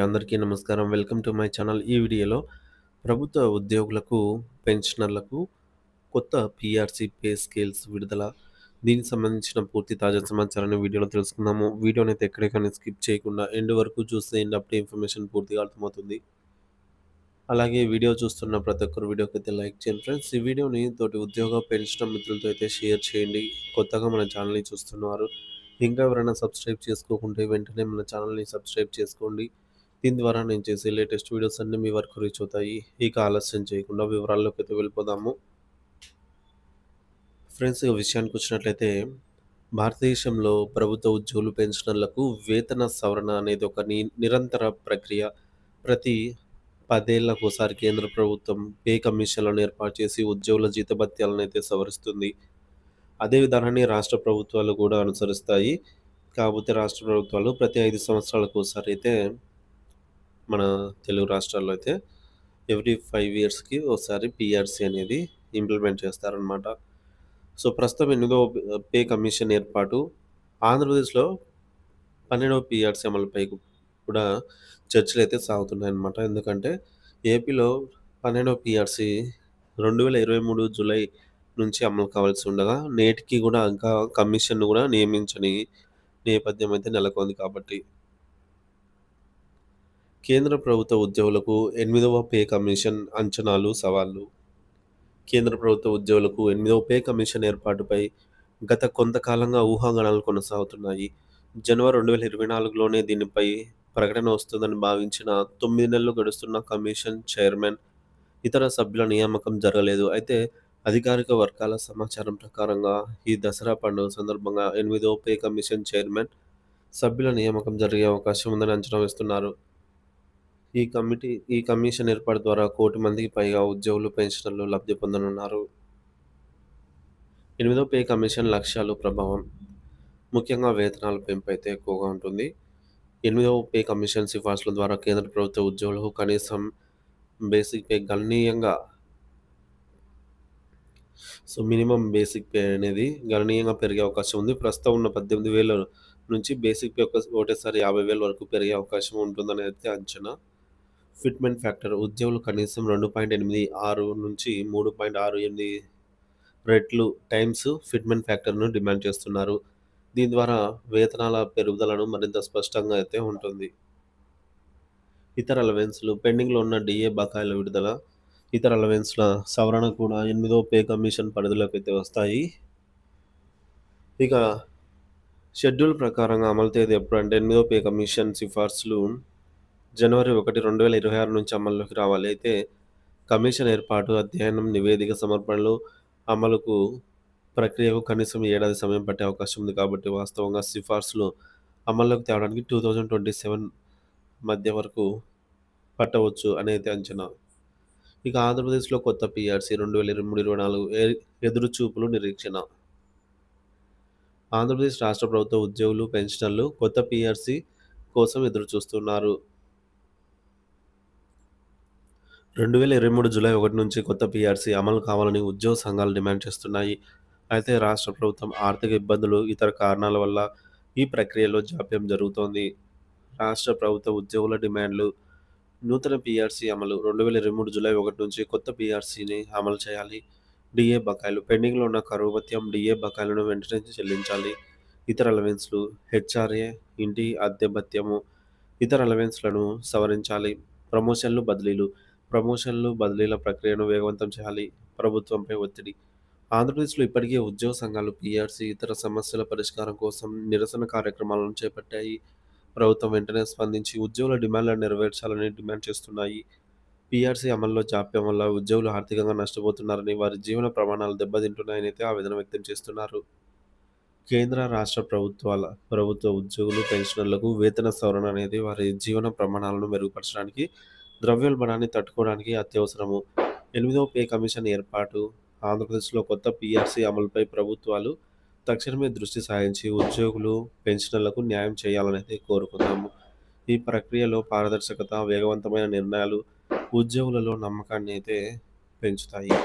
అందరికీ నమస్కారం. Welcome to my channel. ఈ వీడియోలో ప్రభుత్వ ఉద్యోగులకు, పెన్షనర్లకు కొత్త పీఆర్సీ పే స్కేల్స్ విడుదల. దీనికి సంబంధించిన పూర్తి తాజా సమాచారాన్ని వీడియోలో తెలుసుకుందాము. వీడియోనైతే ఎక్కడికైనా స్కిప్ చేయకుండా ఎండ్ వరకు చూస్తే అప్పుడే ఇన్ఫర్మేషన్ పూర్తిగా అర్థమవుతుంది. అలాగే వీడియో చూస్తున్న ప్రతి ఒక్కరు వీడియోకైతే లైక్ చేయండి ఫ్రెండ్స్. ఈ వీడియోని తోటి ఉద్యోగ, పెన్షన్ మిత్రులతో అయితే షేర్ చేయండి. కొత్తగా మన ఛానల్‌ని చూస్తున్నవారు ఇంకా ఎవరైనా సబ్స్క్రైబ్ చేసుకోకుంటే వెంటనే మన ఛానల్‌ని సబ్స్క్రైబ్ చేసుకోండి. దీని ద్వారా నేను చేసే లేటెస్ట్ వీడియోస్ అన్నీ మీ వరకు రీచ్ అవుతాయి. ఇక ఆలస్యం చేయకుండా వివరాల్లోకి అయితే వెళ్ళిపోదాము. ఫ్రెండ్స్, ఇక విషయానికొచ్చినట్లయితే భారతదేశంలో ప్రభుత్వ ఉద్యోగులు, పెన్షనర్లకు వేతన సవరణ అనేది ఒక నిరంతర ప్రక్రియ. ప్రతి 10 ఏళ్లకోసారి కేంద్ర ప్రభుత్వం పే కమిషన్లను ఏర్పాటు చేసి ఉద్యోగుల జీతభత్యాలను అయితే సవరిస్తుంది. అదే విధానాన్ని రాష్ట్ర ప్రభుత్వాలు కూడా అనుసరిస్తాయి. కాకపోతే రాష్ట్ర ప్రభుత్వాలు ప్రతి 5 సంవత్సరాలకోసారి అయితే మన తెలుగు రాష్ట్రాల్లో అయితే ఎవ్రీ 5 ఇయర్స్‌కి ఒకసారి పీఆర్సీ అనేది ఇంప్లిమెంట్ చేస్తారనమాట. సో, ప్రస్తుతం 8వ పే కమిషన్ ఏర్పాటు, ఆంధ్రప్రదేశ్‌లో 12వ పీఆర్సీ అమలుపై కూడా చర్చలైతే సాగుతున్నాయన్నమాట. ఎందుకంటే ఏపీలో 12వ పీఆర్సీ 2023 జూలై నుంచి అమలు కావాల్సి ఉండగా, నేటికి కూడా ఇంకా కమిషన్‌ను కూడా నియమించని నేపథ్యం అయితే నెలకొంది కాబట్టి. కేంద్ర ప్రభుత్వ ఉద్యోగులకు 8వ పే కమిషన్ అంచనాలు, సవాళ్లు. కేంద్ర ప్రభుత్వ ఉద్యోగులకు 8వ పే కమిషన్ ఏర్పాటుపై గత కొంతకాలంగా ఊహాగానాలు కొనసాగుతున్నాయి. జనవరి 2024లోనే దీనిపై ప్రకటన వస్తుందని భావించిన 9 నెలలు గడుస్తున్న కమిషన్ చైర్మన్, ఇతర సభ్యుల నియామకం జరగలేదు. అయితే అధికారిక వర్గాల సమాచారం ప్రకారంగా ఈ దసరా పండుగ సందర్భంగా 8వ పే కమిషన్ చైర్మన్, సభ్యుల నియామకం జరిగే అవకాశం ఉందని అంచనా వేస్తున్నారు. ఈ కమిషన్ ఏర్పాటు ద్వారా 1,00,00,000 మందికి పైగా ఉద్యోగులు, పెన్షనర్లు లబ్ధి పొందనున్నారు. 8వ పే కమిషన్ లక్ష్యాలు, ప్రభావం. ముఖ్యంగా వేతనాల పెంపు అయితే ఎక్కువగా ఉంటుంది. 8వ పే కమిషన్ సిఫార్సుల ద్వారా కేంద్ర ప్రభుత్వ ఉద్యోగులకు కనీసం బేసిక్ పే గణనీయంగా మినిమమ్ బేసిక్ పే అనేది గణనీయంగా పెరిగే అవకాశం ఉంది. ప్రస్తుతం ఉన్న 18,000 నుంచి బేసిక్ పే ఒకటేసారి 50,000 వరకు పెరిగే అవకాశం ఉంటుందని అయితే అంచనా. ఫిట్‌మెంట్ ఫ్యాక్టర్, ఉద్యోగులు కనీసం 2.86 నుంచి 3.68 రెట్లు టైమ్స్ ఫిట్‌మెంట్ ఫ్యాక్టర్‌ను డిమాండ్ చేస్తున్నారు. దీని ద్వారా వేతనాల పెరుగుదలను మరింత స్పష్టంగా అయితే ఉంటుంది. ఇతర అలవెన్స్‌లు, పెండింగ్‌లో ఉన్న డీఏ బకాయిల విడుదల, ఇతర అలవెన్స్‌ల సవరణ కూడా 8వ పే కమిషన్ పరిధిలోకైతే వస్తాయి. ఇక షెడ్యూల్ ప్రకారంగా అమలు తేదీ ఎప్పుడంటే 8వ పే కమిషన్ సిఫార్సులు జనవరి 1, 2026 నుంచి అమల్లోకి రావాలి. అయితే కమిషన్ ఏర్పాటు, అధ్యయనం, నివేదిక సమర్పణలు, అమలుకు ప్రక్రియకు కనీసం ఏడాది సమయం పట్టే అవకాశం ఉంది. కాబట్టి వాస్తవంగా సిఫార్సులు అమల్లోకి తేవడానికి 2027 మధ్య వరకు పట్టవచ్చు అనేది అంచనా. ఇక ఆంధ్రప్రదేశ్‌లో కొత్త పీఆర్సీ 2023, 24 ఎదురు చూపులు, నిరీక్షణ. ఆంధ్రప్రదేశ్ రాష్ట్ర ప్రభుత్వ ఉద్యోగులు, పెన్షనర్లు కొత్త పీఆర్సీ కోసం ఎదురుచూస్తున్నారు. 2023 జూలై 1 నుంచి కొత్త పీఆర్సీ అమలు కావాలని ఉద్యోగ సంఘాలు డిమాండ్ చేస్తున్నాయి. అయితే రాష్ట్ర ప్రభుత్వం ఆర్థిక ఇబ్బందులు, ఇతర కారణాల వల్ల ఈ ప్రక్రియలో జాప్యం జరుగుతోంది. రాష్ట్ర ప్రభుత్వ ఉద్యోగుల డిమాండ్లు: నూతన పీఆర్సీ అమలు, 2023 జూలై 1 నుంచి కొత్త పీఆర్సీని అమలు చేయాలి. డీఏ బకాయిలు, పెండింగ్‌లో ఉన్న కరువు భత్యం, డీఏ బకాయిలను వెంటనే చెల్లించాలి. ఇతర అలవెన్స్‌లు, హెచ్ఆర్ఏ, ఇంటి అద్దె భత్యము, ఇతర అలవెన్స్‌లను సవరించాలి. ప్రమోషన్లు, బదిలీలు, బదిలీల ప్రక్రియను వేగవంతం చేయాలి. ప్రభుత్వంపై ఒత్తిడి. ఆంధ్రప్రదేశ్‌లో ఇప్పటికే ఉద్యోగ సంఘాలు పీఆర్సీ, ఇతర సమస్యల పరిష్కారం కోసం నిరసన కార్యక్రమాలను చేపట్టాయి. ప్రభుత్వం వెంటనే స్పందించి ఉద్యోగుల డిమాండ్లను నెరవేర్చాలని డిమాండ్ చేస్తున్నాయి. పీఆర్సీ అమల్లో జాప్యం వల్ల ఉద్యోగులు ఆర్థికంగా నష్టపోతున్నారని, వారి జీవన ప్రమాణాలు దెబ్బతింటున్నాయని అయితే ఆవేదన వ్యక్తం చేస్తున్నారు. కేంద్ర, రాష్ట్ర ప్రభుత్వ ఉద్యోగులు, పెన్షనర్లకు వేతన సవరణ అనేది వారి జీవన ప్రమాణాలను మెరుగుపరచడానికి, ద్రవ్యోల్బణాన్ని తట్టుకోవడానికి అత్యవసరము. 8వ పే కమిషన్ ఏర్పాటు, ఆంధ్రప్రదేశ్‌లో కొత్త పీఆర్సీ అమలుపై ప్రభుత్వాలు తక్షణమే దృష్టి సారించి ఉద్యోగులు, పెన్షనర్లకు న్యాయం చేయాలనైతే కోరుకుందాము. ఈ ప్రక్రియలో పారదర్శకత, వేగవంతమైన నిర్ణయాలు ఉద్యోగులలో నమ్మకాన్ని అయితే పెంచుతాయి.